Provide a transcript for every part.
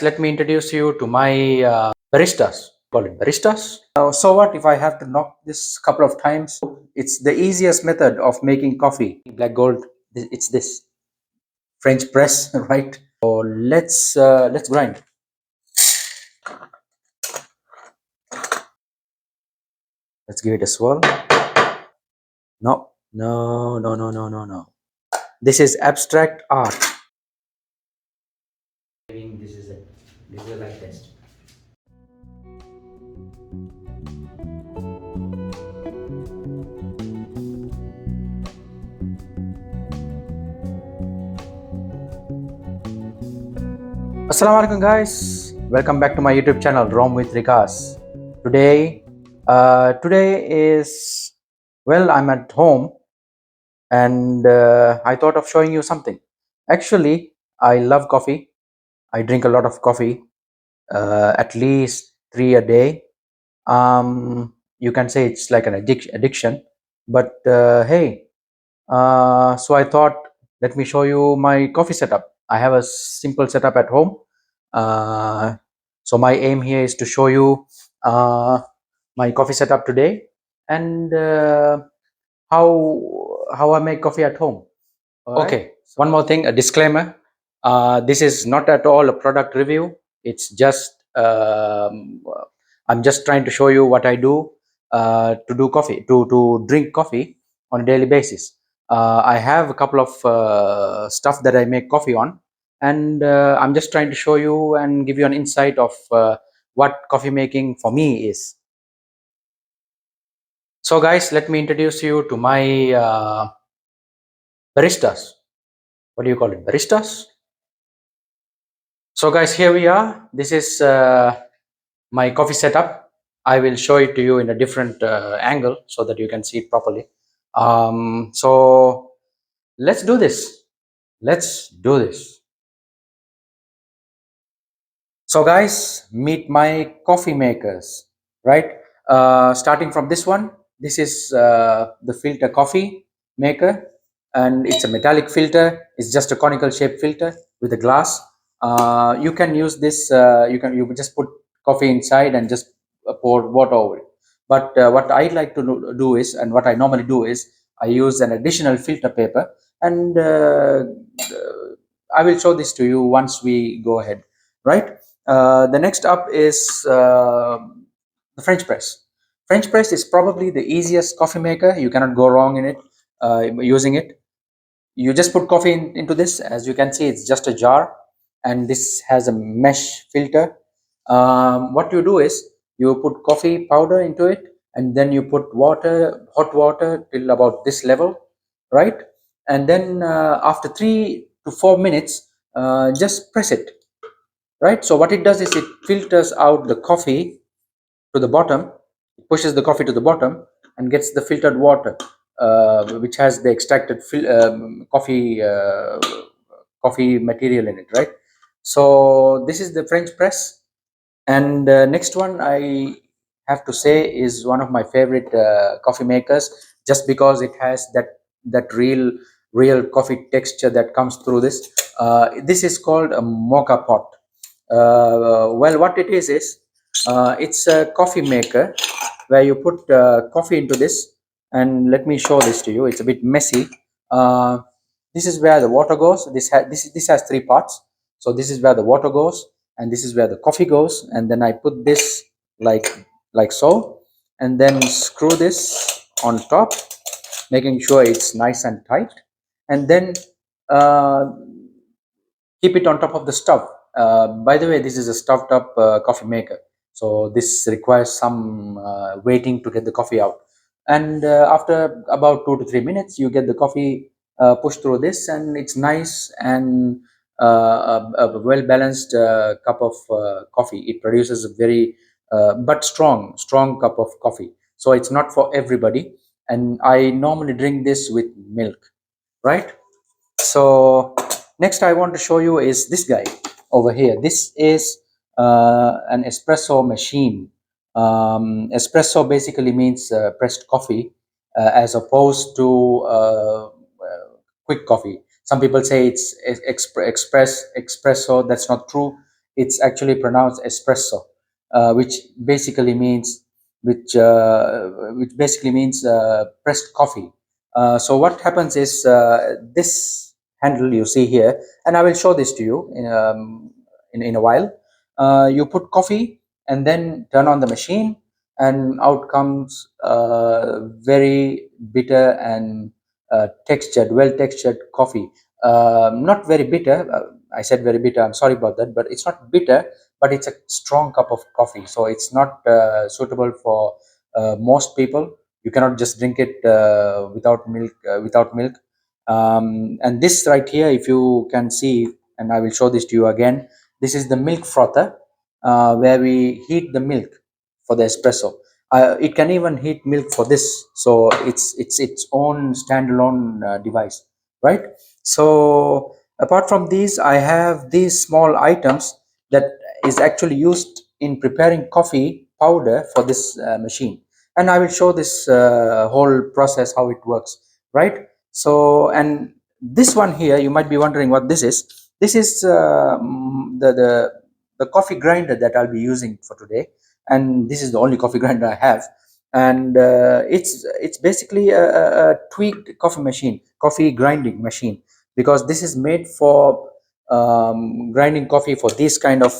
Let me introduce you to my baristas. Call it baristas. So what if I have to knock this couple of times? It's the easiest method of making coffee. Black gold. It's this French press, right? So let's grind. Let's give it a swirl. No, no, no, no, no, no, no. This is abstract art. This is it. This is a light test. Assalamu alaikum guys, welcome back to my YouTube channel Rom with Rikas. Today is, well, I'm at home and I thought of showing you something. Actually, I love coffee. I drink a lot of coffee, at least 3 a day. You can say it's like an addiction, but hey, so I thought, let me show you my coffee setup. I have a simple setup at home. Uh, so my aim here is to show you uh, my coffee setup today and how I make coffee at home. Okay, one more thing, a disclaimer. This is not at all a product review. It's just I'm just trying to show you what I do to do coffee, to drink coffee on a daily basis. I have a couple of stuff that I make coffee on, and I'm just trying to show you and give you an insight of what coffee making for me is. So, guys, let me introduce you to my baristas. What do you call it? Baristas? So guys, here we are. This is my coffee setup. I will show it to you in a different angle so that you can see it properly. So let's do this. Let's do this. So guys, meet my coffee makers, right? Starting from this one, this is the filter coffee maker, and it's a metallic filter. It's just a conical shaped filter with a glass. You can use this. You just put coffee inside and just pour water over it. But what I like to do is, and what I normally do is, I use an additional filter paper, and I will show this to you once we go ahead, right? The next up is the French press. French press is probably the easiest coffee maker. You cannot go wrong in it using it. You just put coffee into this. As you can see, it's just a jar, and this has a mesh filter. What you do is you put coffee powder into it, and then you put water, hot water, till about this level, right? And then after 3 to 4 minutes, just press it, right? So what it does is it filters out the coffee to the bottom, pushes the coffee to the bottom, and gets the filtered water, which has the extracted coffee material in it, right? So this is the French press, and next one I have to say is one of my favorite coffee makers, just because it has that real coffee texture that comes through this. This is called a mocha pot. Well, what it is it's a coffee maker where you put coffee into this, and let me show this to you. It's a bit messy. Uh, this is where the water goes. This has three parts. So this is where the water goes, and this is where the coffee goes. And then I put this like so, and then screw this on top, making sure it's nice and tight, and then uh, keep it on top of the stove. By the way, this is a stoved up coffee maker, so this requires some waiting to get the coffee out. And after about 2 to 3 minutes, you get the coffee pushed through this, and it's nice and a well balanced cup of coffee. It produces a very but strong cup of coffee. So it's not for everybody, and I normally drink this with milk, right? So next I want to show you is this guy over here. This is an espresso machine. Espresso basically means pressed coffee, as opposed to quick coffee. Some people say it's espresso. That's not true. It's actually pronounced espresso, which basically means which basically means pressed coffee. So what happens is this handle you see here, and I will show this to you in a while. You put coffee and then turn on the machine, and out comes very bitter and textured, well textured coffee. Not very bitter. I said very bitter. I'm sorry about that, but it's not bitter, but it's a strong cup of coffee. So it's not suitable for most people. You cannot just drink it without milk. And this right here, if you can see, and I will show this to you again. This is the milk frother, where we heat the milk for the espresso. It can even heat milk for this, so it's its own standalone device, right? So apart from these, I have these small items that is actually used in preparing coffee powder for this machine, and I will show this whole process how it works, right? So, and this one here, you might be wondering what this is. This is the coffee grinder that I'll be using for today, and this is the only coffee grinder I have. And it's basically a tweaked coffee grinding machine, because this is made for grinding coffee for these kind of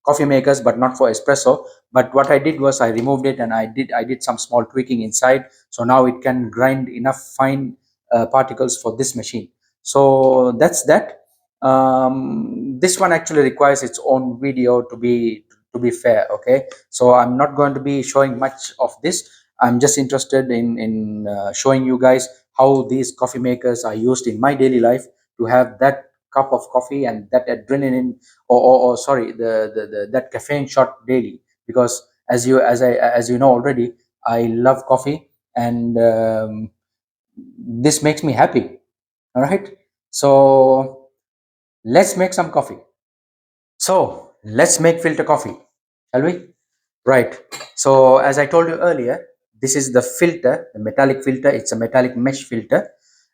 coffee makers, but not for espresso. But what I did was I removed it, and I did some small tweaking inside, so now it can grind enough fine particles for this machine. So that's that. This one actually requires its own video to be fair. Okay, so I'm not going to be showing much of this. I'm just interested in showing you guys how these coffee makers are used in my daily life to have that cup of coffee and that adrenaline, or sorry, the that caffeine shot daily. Because as you know already, I love coffee, and this makes me happy. All right, so let's make some coffee. So let's make filter coffee, shall we? Right. So as I told you earlier, this is the filter, the metallic filter. It's a metallic mesh filter,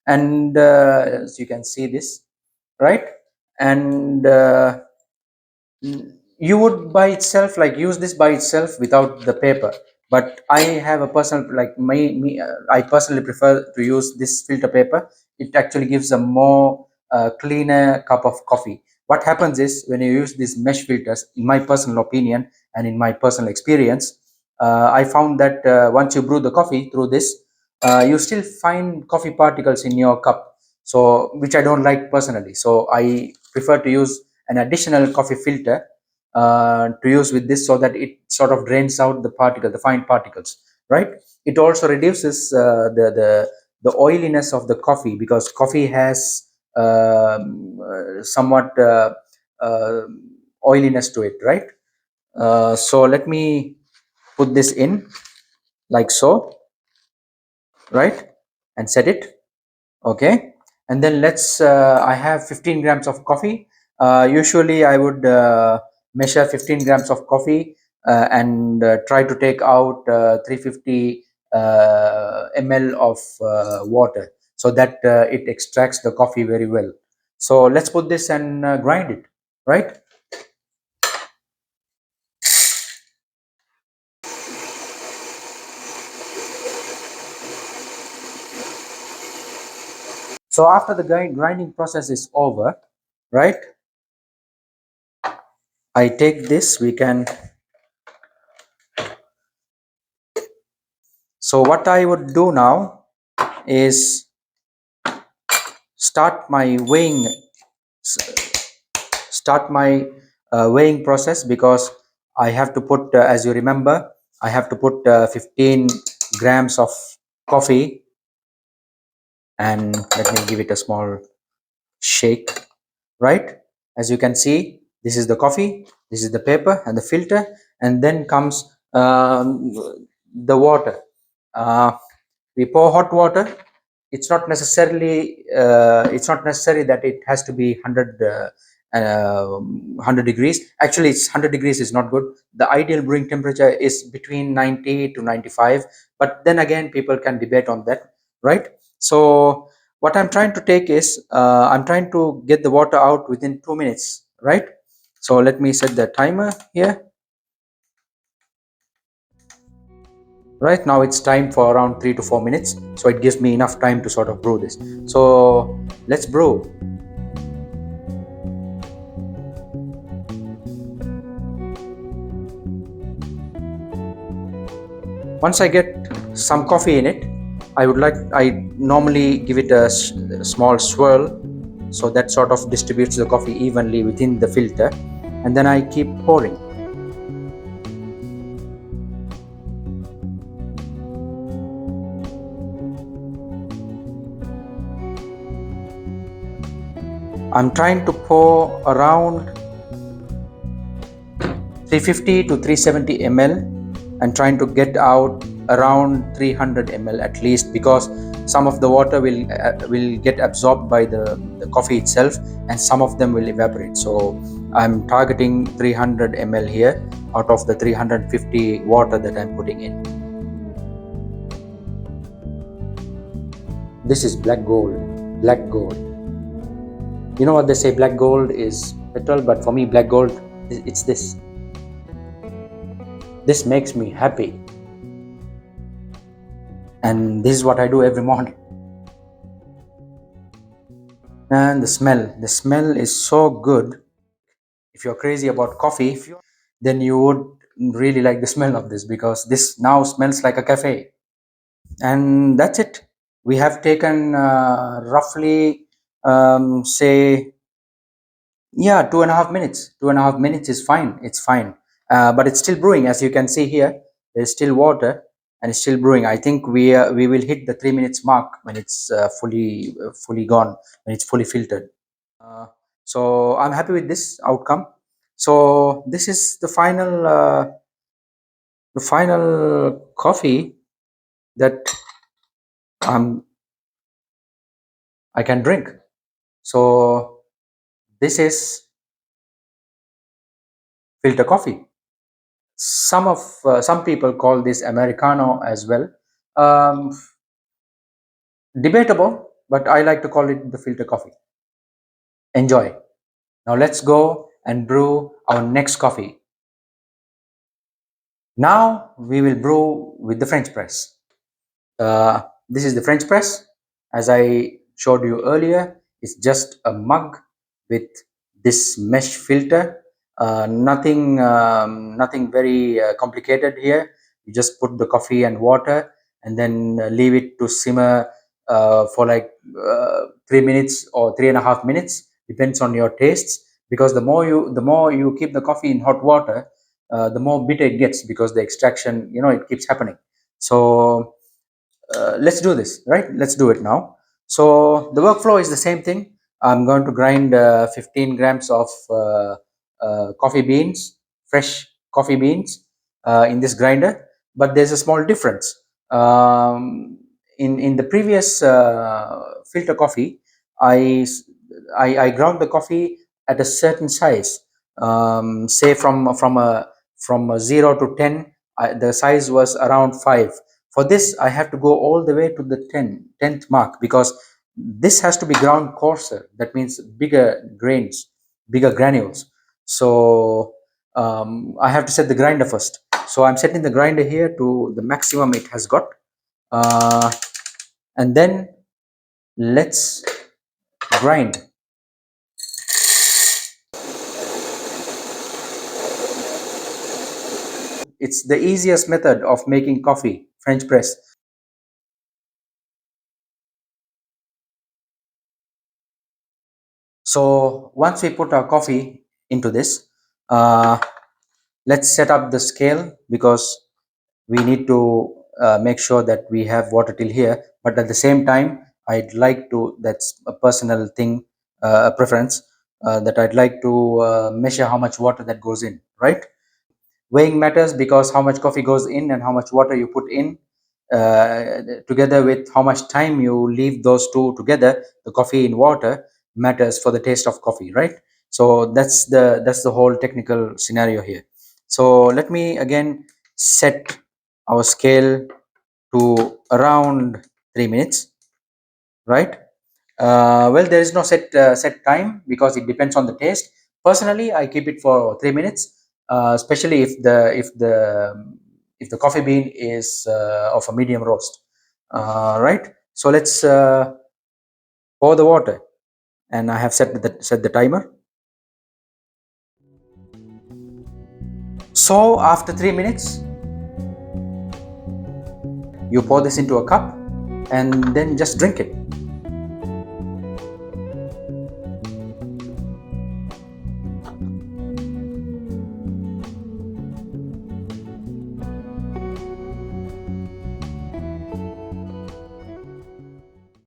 and as you can see this, right? And you would by itself, like, use this by itself without the paper, but I have a personal, like, I personally prefer to use this filter paper. It actually gives a more cleaner cup of coffee. What happens is, when you use these mesh filters, in my personal opinion and in my personal experience, I found that once you brew the coffee through this, you still find coffee particles in your cup, so which I don't like personally. So I prefer to use an additional coffee filter to use with this, so that it sort of drains out the fine particles, right? It also reduces the oiliness of the coffee, because coffee has somewhat uh, oiliness to it, right? So let me put this in, like so, right? And set it. Okay, and then I have 15 grams of coffee. Usually I would measure 15 grams of coffee, and try to take out 350 ml of water, so that it extracts the coffee very well. So let's put this and grind it, right? So after the grinding process is over, right, I take this, we can. So what I would do now is start my weighing start my weighing process, because I have to put, as you remember, I have to put 15 grams of coffee, and let me give it a small shake, right? As you can see, this is the coffee, this is the paper and the filter, and then comes the water. uh, we pour hot water. It's not necessary that it has to be 100 degrees. Actually, it's 100 degrees is not good. The ideal brewing temperature is between 90 to 95, but then again, people can debate on that, right? So what I'm trying to take is I'm trying to get the water out within 2 minutes, right? So let me set the timer here. Right now it's time for around 3 to 4 minutes, so it gives me enough time to sort of brew this. So let's brew. Once I get some coffee in it, I normally give it a small swirl, so that sort of distributes the coffee evenly within the filter, and then I keep pouring. I'm trying to pour around 350 to 370 ml and trying to get out around 300 ml at least, because some of the water will get absorbed by the coffee itself and some of them will evaporate. So I'm targeting 300 ml here out of the 350 water that I'm putting in. This is black gold. Black gold. You know what they say, black gold is petrol, but for me black gold, it's this. This makes me happy. And this is what I do every morning. And the smell is so good. If you're crazy about coffee, then you would really like the smell of this, because this now smells like a cafe. And that's it. We have taken roughly say, yeah, 2.5 minutes. 2.5 minutes is fine. It's fine. But it's still brewing, as you can see here. There's still water, and it's still brewing. I think we will hit the 3 minutes mark when it's fully gone, when it's fully filtered. Uh, so I'm happy with this outcome. So this is the final coffee that I can drink. So this is filter coffee. Some people call this Americano as well. Um, Debatable, but I like to call it the filter coffee. Enjoy. Now let's go and brew our next coffee. Now we will brew with the French press. This is the French press. As I showed you earlier, it's just a mug with this mesh filter. Nothing very complicated here. You just put the coffee and water and then leave it to simmer for like 3 minutes or 3.5 minutes, depends on your tastes. Because the more you keep the coffee in hot water, the more bitter it gets, because the extraction, it keeps happening. So let's do this, right? Let's do it now. So the workflow is the same thing. I'm going to grind 15 grams of coffee beans, fresh coffee beans, in this grinder. But there's a small difference. In the previous filter coffee, I, I ground the coffee at a certain size. Say from a 0 to 10, the size was around 5. For this, I have to go all the way to the 10th mark, because this has to be ground coarser. That means bigger grains, bigger granules. So I have to set the grinder first. So I'm setting the grinder here to the maximum it has got. And then let's grind. It's the easiest method of making coffee, French press. So once we put our coffee into this, uh, let's set up the scale, because we need to make sure that we have water till here. But at the same time, I'd like to, that's a personal thing, a preference, that I'd like to measure how much water that goes in, right? Weighing matters, because how much coffee goes in and how much water you put in, together with how much time you leave those two together, the coffee in water, matters for the taste of coffee, right? So that's the whole technical scenario here. So let me again set our scale to around 3 minutes, right? Well, there is no set time because it depends on the taste. Personally, I keep it for 3 minutes, especially if the coffee bean is of a medium roast. Right. So let's pour the water, and I have set the timer. So after 3 minutes, you pour this into a cup, and then just drink it.